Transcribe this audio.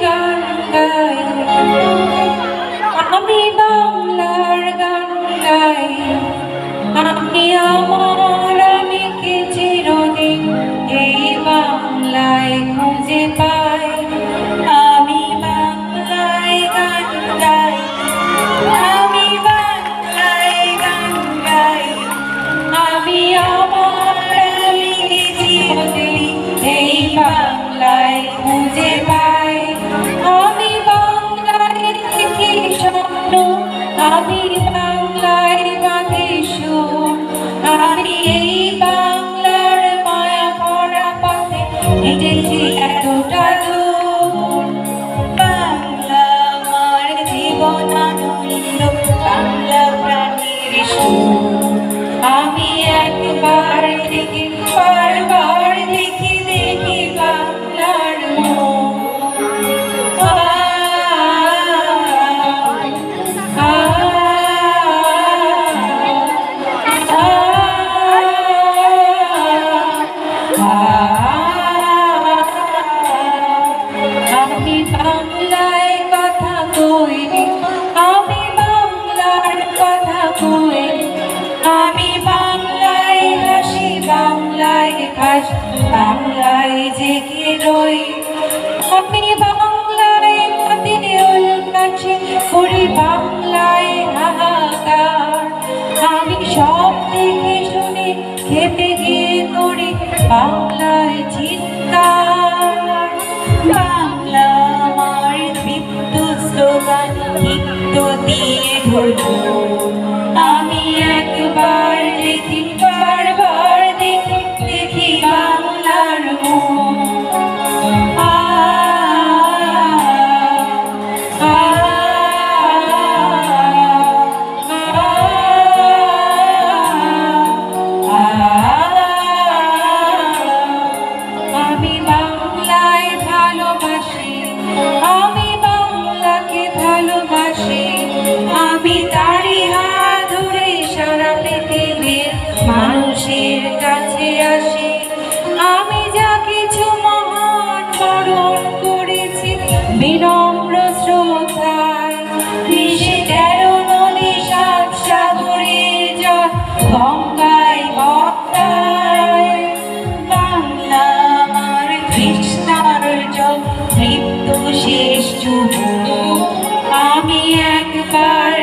গান গাই, আমি বাংলার গান গাই। আপনি আমার, আমি কি চিরদিন এই বাংলায় খুঁজে পাই। আমি বাংলায় গান গাই, আমি বাংলায় গান গাই। আমি আমার, আমি কি চিরদিন এই বাংলায় খুঁজে পাই। আমি বাংলায় দেখি স্বপ্ন, আমি বাংলায় বাঁধি সুর। আমি এই বাংলার মায়া ভরা পথে হেঁটেছি এতটা দূর। বাংলা আমার জীবন আনন্দ, বাংলা প্রাণীর সুর। আমি একবার দেখি, বারবার দেখি, দেখি বাংলার মোর। আমি বাংলায় কথা কইনি, আমি বাংলার কথা কইনি। আমি বাংলায় হাসি, বাংলায় হাসি, বাংলায় জেগে রই। আমি বাংলায় নদীর কাছে করি বাংলায় হাহাকার। আমি সব দেখে শুনে খেতে গিয়ে করি বাংলায় চিৎকার। বাংলা আমার দীপ্ত স্লোগান, গীত দিয়ে ধরো। আমি একবার দেখি, বারবার দেখি, দেখি বাংলার মোর। আমি বাংলায় ভালোবাসি, আমি বাংলাকে ভালোবাসি। আমি তারি হাত ধরে সারা পৃথিবীর মানুষের কাছে আসি। আমি যা কিছু মহান বরণ করেছি বিনম্র শ্রদ্ধায়। মিশে 13 নদী 7 সাগরের জল গঙ্গায় পদ্মায়। বাংলা আমার তৃষ্ণার জল, মৃত্যু শেষ যুগ। আমি একবার